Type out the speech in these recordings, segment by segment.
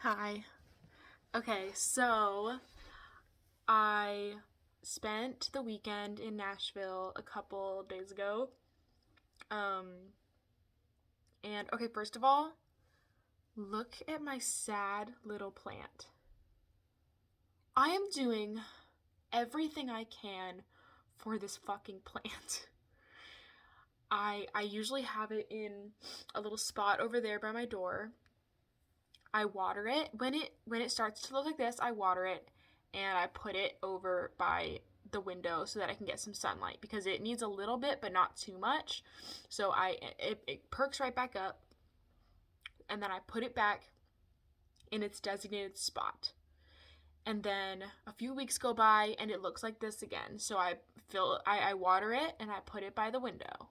Hi. Okay, so I spent the weekend in Nashville a couple days ago. Um, and okay, first of all, look at my sad little plant. I am doing everything I can for this fucking plant. I usually have it in a little spot over there by my door. I water it. When it starts to look like this, I water it and I put it over by the window so that I can get some sunlight because it needs a little bit but not too much. So it perks right back up and then I put it back in its designated spot. And then a few weeks go by and it looks like this again. So I water it and I put it by the window.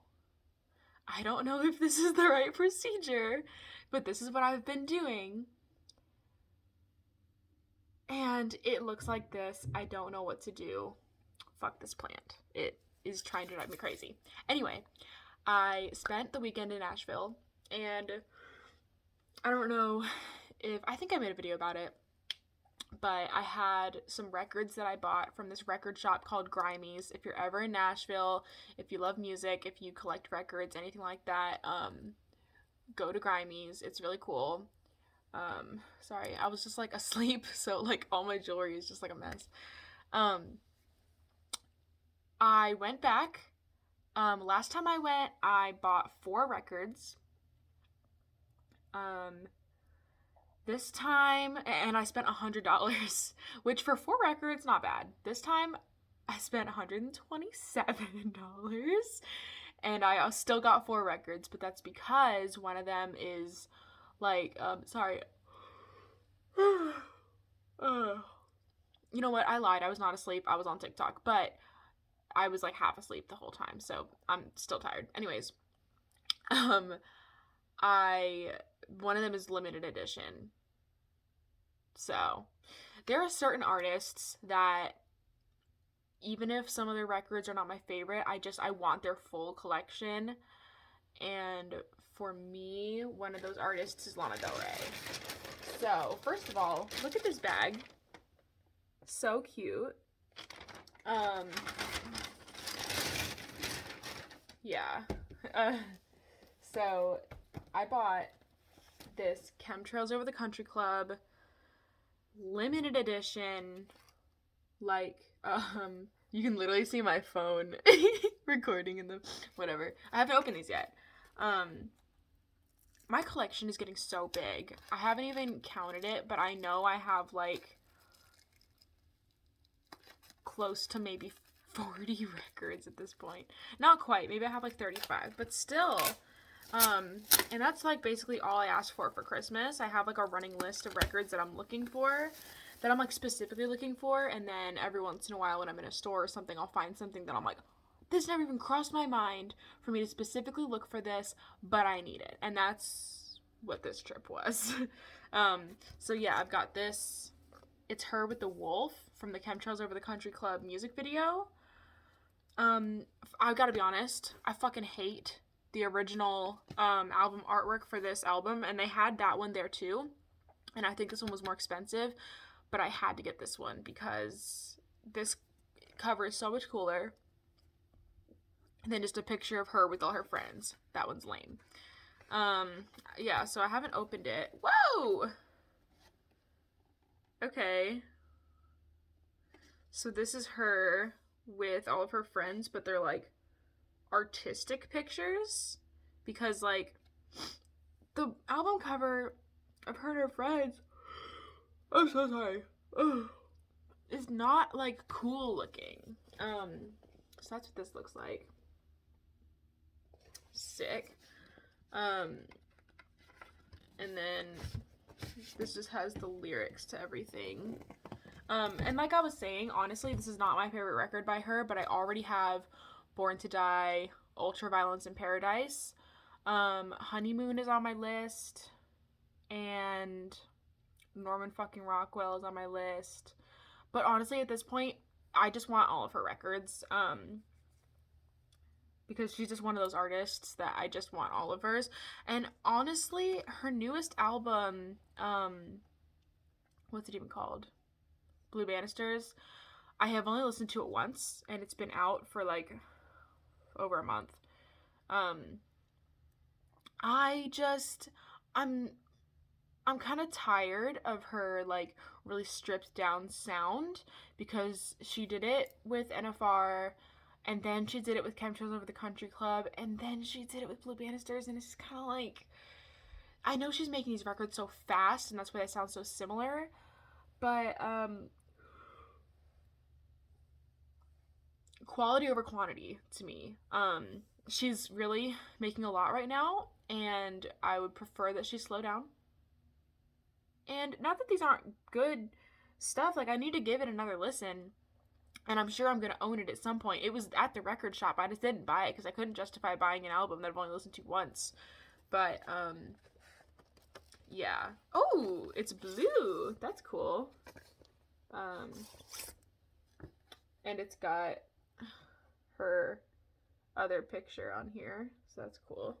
I don't know if this is the right procedure, but this is what I've been doing. And it looks like this. I don't know what to do. Fuck this plant. It is trying to drive me crazy. Anyway, I spent the weekend in Nashville, and I don't know if I think I made a video about it, but I had some records that I bought from this record shop called Grimey's. If you're ever in Nashville, if you love music, if you collect records, anything like that, go to Grimey's. It's really cool. Sorry, I was just like asleep, so like all my jewelry is just like a mess. Um, I went back. Last time I went, I bought 4 records. Um, this time, and I spent $100, which for 4 records, not bad. This time, I spent $127, and I still got 4 records, but that's because one of them is like, sorry. You know what? I lied. I was not asleep. I was on TikTok, but I was like half asleep the whole time, so I'm still tired. Anyways, um, I one of them is limited edition. So there are certain artists that even if some of their records are not my favorite, I want their full collection. And for me, one of those artists is Lana Del Rey. So, first of all, look at this bag. So cute. Yeah. Uh, so I bought this Chemtrails Over the Country Club limited edition, like, you can literally see my phone recording in the whatever. I haven't opened these yet. My collection is getting so big. I haven't even counted it, but I know I have like close to maybe 40 records at this point. Not quite. Maybe I have like 35, but still. And that's like basically all I asked for Christmas. I have like a running list of records that I'm looking for, that I'm like specifically looking for, and then every once in a while when I'm in a store or something, I'll find something that I'm like, this never even crossed my mind for me to specifically look for this, but I need it. And that's what this trip was. So yeah, I've got this. It's her with the wolf from the Chemtrails Over the Country Club music video. I've got to be honest, I fucking hate the original album artwork for this album, and they had that one there too, and I think this one was more expensive, but I had to get this one because this cover is so much cooler than just a picture of her with all her friends. That one's lame. Yeah, so I haven't opened it. Whoa! Okay. So this is her with all of her friends, but they're like artistic pictures, because like the album cover of her and her friends, I'm so sorry, is not like cool looking. So that's what this looks like. Sick. And then this just has the lyrics to everything. And like I was saying, honestly, this is not my favorite record by her, but I already have Born to Die, Ultraviolence in Paradise. Honeymoon is on my list, and Norman fucking Rockwell is on my list. But honestly, at this point, I just want all of her records. Because she's just one of those artists that I just want all of hers. And honestly, her newest album, what's it even called? Blue Banisters. I have only listened to it once, and it's been out for like over a month. I just, I'm kind of tired of her like really stripped down sound, because she did it with NFR, and then she did it with Chemtrails Over the Country Club, and then she did it with Blue Banisters, and it's just kind of like, I know she's making these records so fast, and that's why they sound so similar, but quality over quantity to me. She's really making a lot right now, and I would prefer that she slow down. And not that these aren't good stuff, like, I need to give it another listen, and I'm sure I'm going to own it at some point. It was at the record shop. I just didn't buy it because I couldn't justify buying an album that I've only listened to once. But, yeah. Oh, it's blue. That's cool. And it's got her other picture on here, so that's cool.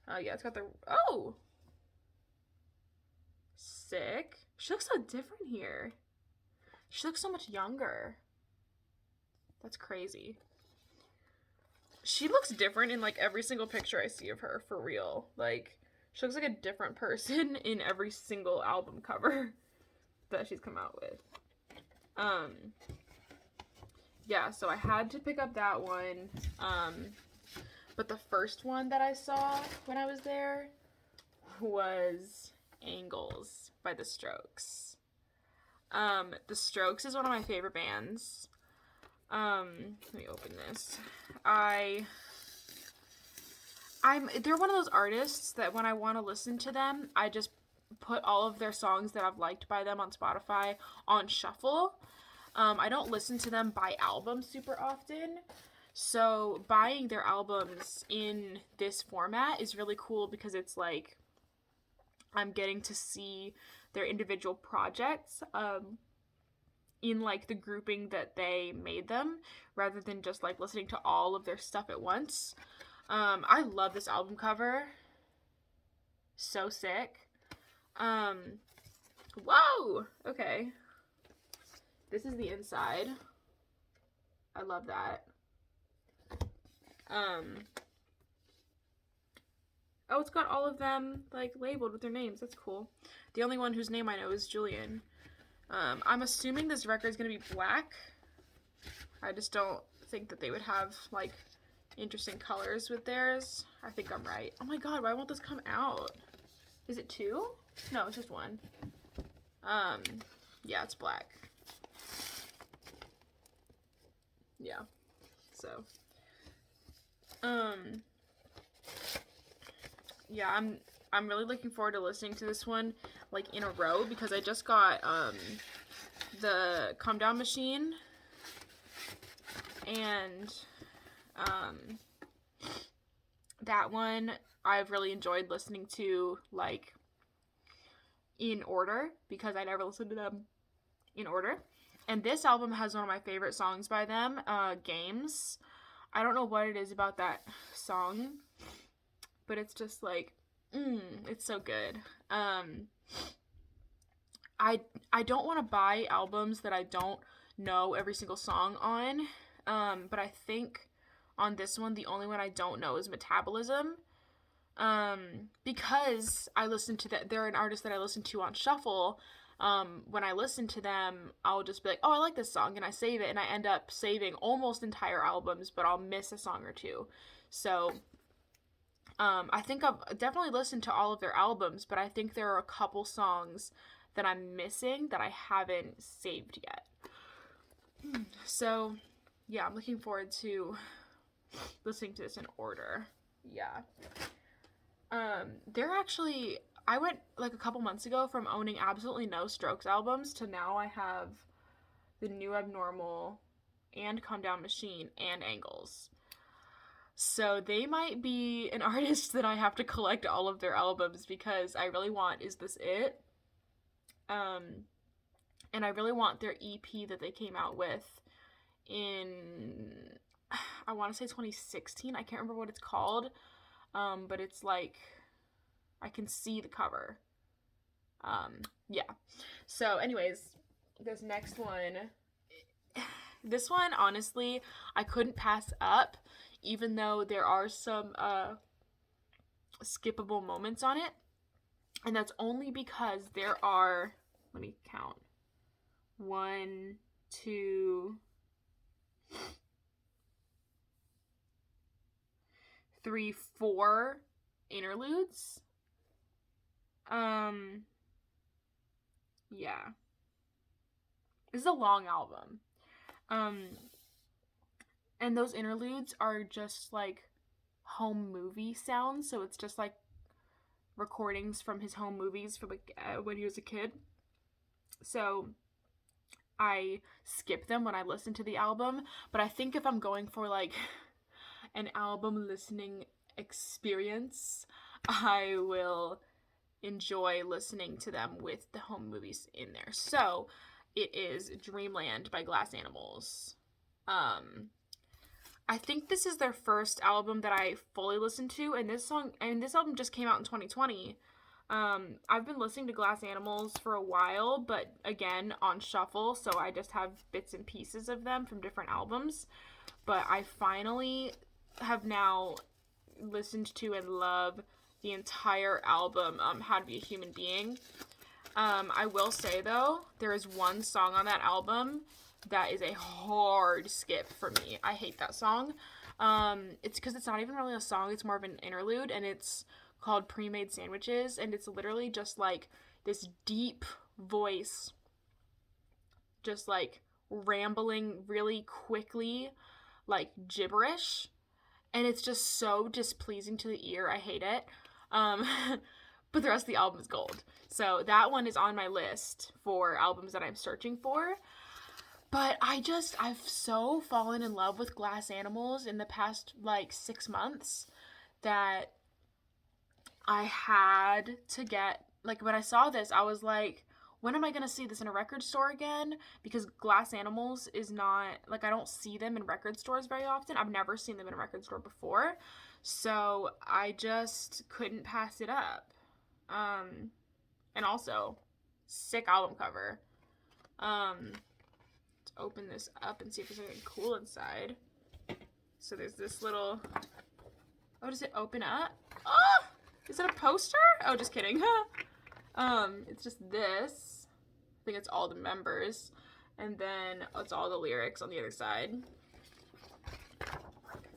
Yeah, it's got the, oh! Sick. She looks so different here. She looks so much younger. That's crazy. She looks different in like every single picture I see of her, for real. Like, she looks like a different person in every single album cover that she's come out with. Yeah, so I had to pick up that one. But the first one that I saw when I was there was Angles by The Strokes. The Strokes is one of my favorite bands. Let me open this. They're one of those artists that when I want to listen to them, I just put all of their songs that I've liked by them on Spotify on shuffle. I don't listen to them by album super often. So buying their albums in this format is really cool, because it's like I'm getting to see their individual projects in like the grouping that they made them, rather than just like listening to all of their stuff at once. I love this album cover. So sick. Whoa! Okay. This is the inside. I love that. Oh, it's got all of them, like, labeled with their names. That's cool. The only one whose name I know is Julian. I'm assuming this record is going to be black. I just don't think that they would have, like, interesting colors with theirs. I think I'm right. Oh my god, why won't this come out? Is it 2? No, it's just 1. Yeah, it's black. Yeah. So, yeah, I'm really looking forward to listening to this one, like, in a row, because I just got, the Calm Down Machine, and, that one I've really enjoyed listening to, like, in order, because I never listened to them in order. And this album has one of my favorite songs by them, Games. I don't know what it is about that song, but it's just like, it's so good. I don't want to buy albums that I don't know every single song on, but I think on this one, the only one I don't know is Metabolism, because I listen to they're an artist that I listen to on shuffle. When I listen to them, I'll just be like, oh, I like this song, and I save it, and I end up saving almost entire albums, but I'll miss a song or two. So, I think I've definitely listened to all of their albums, but I think there are a couple songs that I'm missing that I haven't saved yet. So, yeah, I'm looking forward to listening to this in order. Yeah. They're actually, I went like a couple months ago from owning absolutely no Strokes albums to now I have The New Abnormal and Calm Down Machine and Angles. So they might be an artist that I have to collect all of their albums, because I really want Is This It? And I really want their EP that they came out with in, I want to say 2016. I can't remember what it's called. But it's like, I can see the cover. Yeah. So anyways, this next one, this one, honestly, I couldn't pass up, even though there are some skippable moments on it. And that's only because there are, let me count, 1, 2, 3, 4 interludes. Yeah. This is a long album. And those interludes are just like home movie sounds, so it's just like recordings from his home movies from like when he was a kid. So I skip them when I listen to the album, but I think if I'm going for like an album listening experience, I will enjoy listening to them with the home movies in there. So it is Dreamland by Glass Animals. I think this is their first album that I fully listened to, and this album just came out in 2020. I've been listening to Glass Animals for a while, but again, on shuffle, so I just have bits and pieces of them from different albums. But I finally have now listened to and love the entire album, How to Be a Human Being. I will say, though, there is one song on that album that is a hard skip for me. I hate that song. It's because it's not even really a song, it's more of an interlude, and it's called Pre-Made Sandwiches, and it's literally just like this deep voice just like rambling really quickly, like gibberish, and it's just so displeasing to the ear. I hate it. But the rest of the album is gold. So that one is on my list for albums that I'm searching for. But I've so fallen in love with Glass Animals in the past, like, 6 months that I had to get, like, when I saw this, I was like, when am I going to see this in a record store again? Because Glass Animals is not, like, I don't see them in record stores very often. I've never seen them in a record store before. So I just couldn't pass it up. And also, sick album cover. Let's open this up and see if there's anything cool inside. So there's this little, oh, does it open up? Oh, is it a poster? Oh, just kidding. It's just this. I think it's all the members. And then it's all the lyrics on the other side.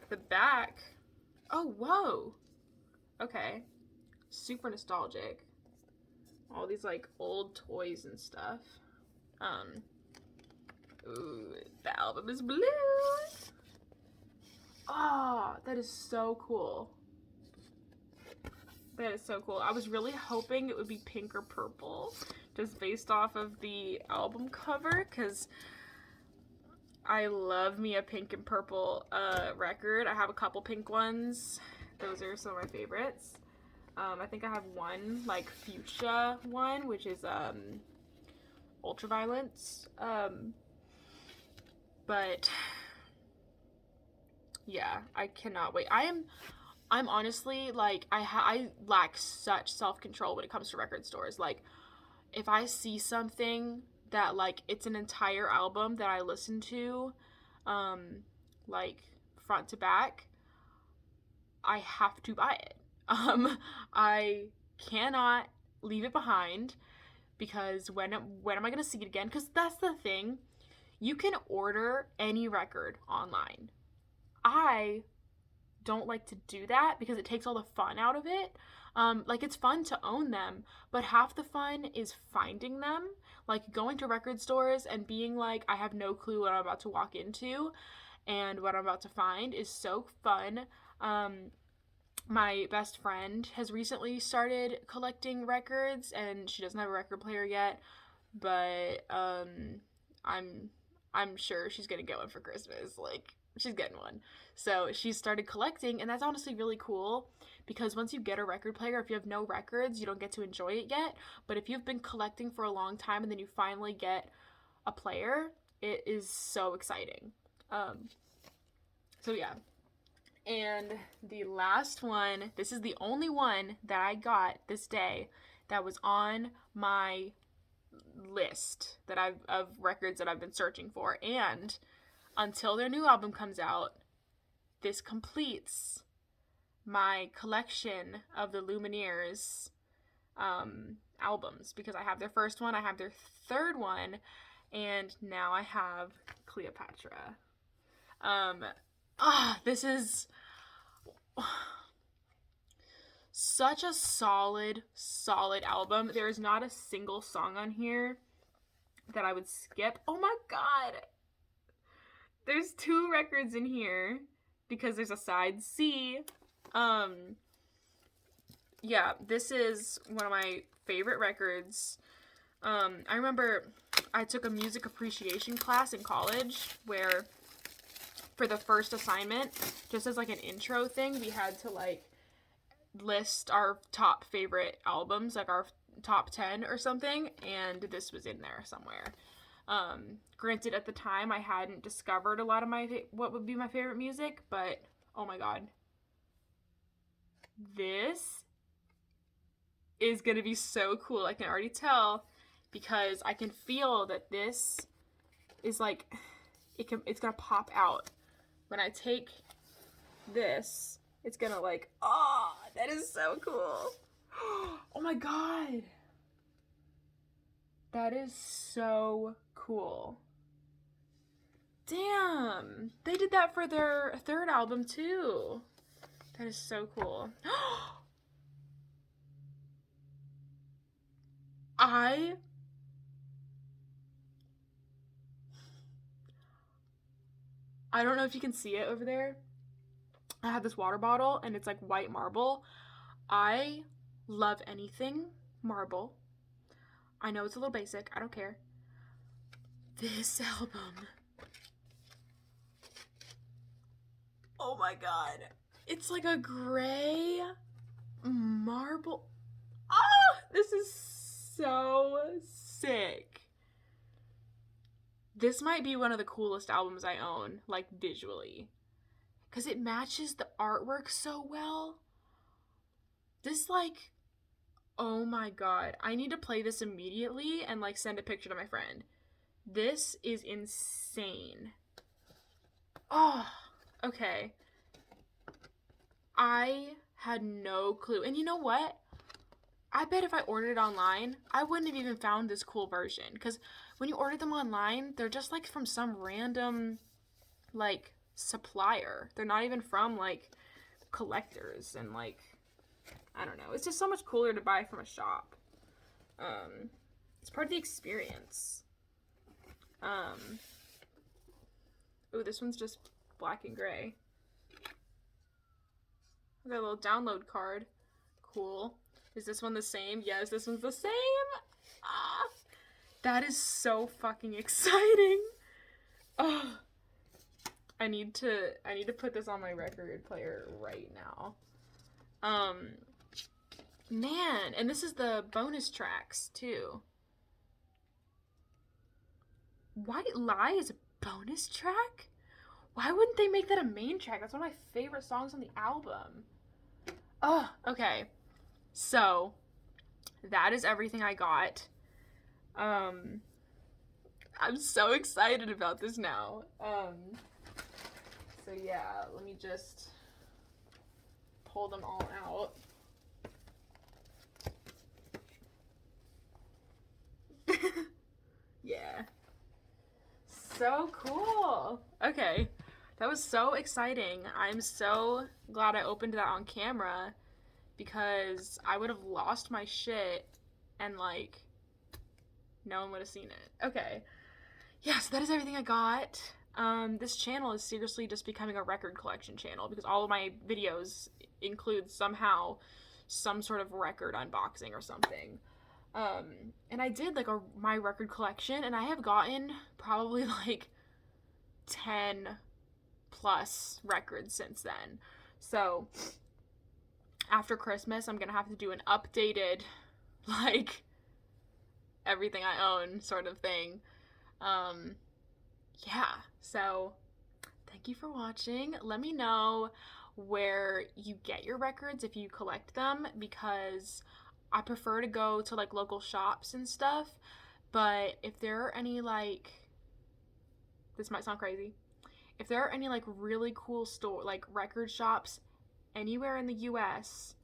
The back. Oh, whoa. Okay. Super nostalgic. All these like old toys and stuff. Ooh, the album is blue. Oh, that is so cool. That is so cool. I was really hoping it would be pink or purple, just based off of the album cover, because I love me a pink and purple record. I have a couple pink ones. Those are some of my favorites. I think I have one, like, fuchsia one, which is, Ultraviolence. But, yeah, I cannot wait. I'm honestly, like, I lack such self-control when it comes to record stores. Like, if I see something that, like, it's an entire album that I listen to, like, front to back, I have to buy it. I cannot leave it behind, because when am I going to see it again? Because that's the thing. You can order any record online. I don't like to do that because it takes all the fun out of it. Like, it's fun to own them, but half the fun is finding them. Like, going to record stores and being like, I have no clue what I'm about to walk into and what I'm about to find is so fun. My best friend has recently started collecting records, and she doesn't have a record player yet, but I'm sure she's gonna get one for Christmas. Like, she's getting one. So she started collecting, and that's honestly really cool, because once you get a record player, if you have no records, you don't get to enjoy it yet. But if you've been collecting for a long time and then you finally get a player, it is so exciting. So yeah. And the last one, this is the only one that I got this day that was on my list that of records that I've been searching for, and until their new album comes out, this completes my collection of the Lumineers albums, because I have their first one, I have their third one, and now I have Cleopatra. This is such a solid album. There is not a single song on here that I would skip. Oh my god! There's 2 records in here because there's a side C. Yeah, this is one of my favorite records. I remember I took a music appreciation class in college where for the first assignment, just as like an intro thing, we had to like list our top favorite albums, like our top 10 or something, and this was in there somewhere. Granted, at the time, I hadn't discovered a lot of what would be my favorite music, but oh my god. This is gonna be so cool. I can already tell because I can feel that this is like, it's gonna pop out. When I take this, it's gonna like, that is so cool. Oh my god. That is so cool. Damn. They did that for their third album too. That is so cool. I don't know if you can see it over there. I have this water bottle and it's like white marble. I love anything marble. I know it's a little basic. I don't care. This album. Oh my god. It's like a gray marble. This is so sick. This might be one of the coolest albums I own, like visually, because it matches the artwork so well. This, like, oh my god. I need to play this immediately and like send a picture to my friend. This is insane. Oh, okay. I had no clue. And you know what? I bet if I ordered it online, I wouldn't have even found this cool version. Because when you order them online, they're just like from some random like supplier. They're not even from like collectors, and like, I don't know. It's just so much cooler to buy from a shop. It's part of the experience. Oh, this one's just black and gray. I got a little download card. Cool. Is this one the same? Yes, this one's the same. That is so fucking exciting. Oh, I need to put this on my record player right now. Man, and this is the bonus tracks too. White Lie is a bonus track? Why wouldn't they make that a main track? That's one of my favorite songs on the album. Oh, okay. So, that is everything I got. I'm so excited about this now. So yeah, let me just pull them all out. Yeah. So cool. Okay. That was so exciting. I'm so glad I opened that on camera, because I would have lost my shit and like no one would have seen it. Okay. Yeah, so that is everything I got. This channel is seriously just becoming a record collection channel, because all of my videos include somehow some sort of record unboxing or something. And I did like my record collection, and I have gotten probably like 10 plus records since then. So after Christmas, I'm gonna have to do an updated, like, everything I own sort of thing. Yeah, so thank you for watching. Let me know where you get your records if you collect them, because I prefer to go to like local shops and stuff, but if there are any like, this might sound crazy, if there are any like really cool store like record shops anywhere in the US,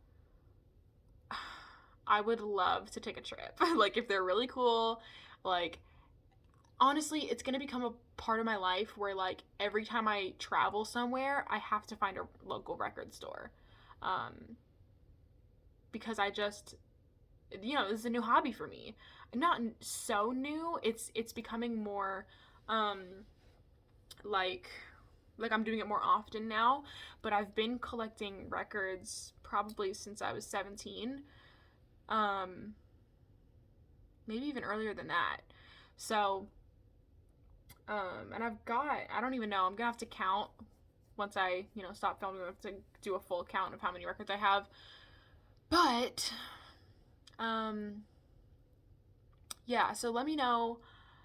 I would love to take a trip. Like if they're really cool, like honestly, it's going to become a part of my life where like every time I travel somewhere, I have to find a local record store. Um because I just, this is a new hobby for me. Not so new. It's becoming more um like I'm doing it more often now, but I've been collecting records probably since I was 17. Um Maybe even earlier than that. So, and I don't even know. I'm gonna have to count once I, stop filming. I have to do a full count of how many records I have. But, um, yeah, so let me know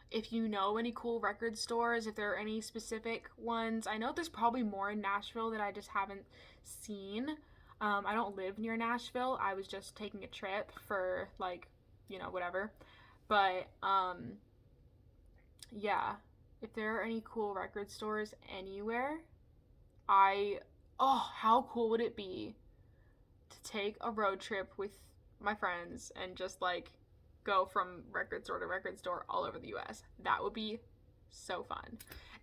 if you know any cool record stores, if there are any specific ones. I know there's probably more in Nashville that I just haven't seen. I don't live near Nashville. I was just taking a trip for, like, whatever. But, yeah, if there are any cool record stores anywhere, how cool would it be to take a road trip with my friends and just like go from record store to record store all over the US. That would be so fun.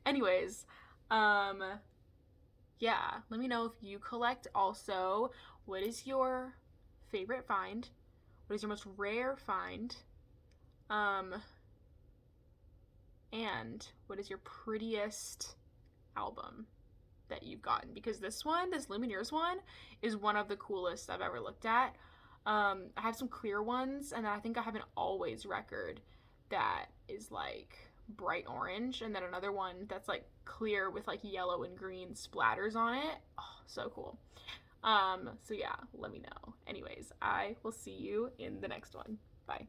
Anyways, yeah, let me know if you collect also. What is your favorite find? What is your most rare find? And what is your prettiest album that you've gotten? Because this Lumineers one, is one of the coolest I've ever looked at. I have some clear ones, and then I think I have an Always record that is like bright orange, and then another one that's like clear with like yellow and green splatters on it. Oh, so cool. So yeah, let me know. Anyways, I will see you in the next one. Bye.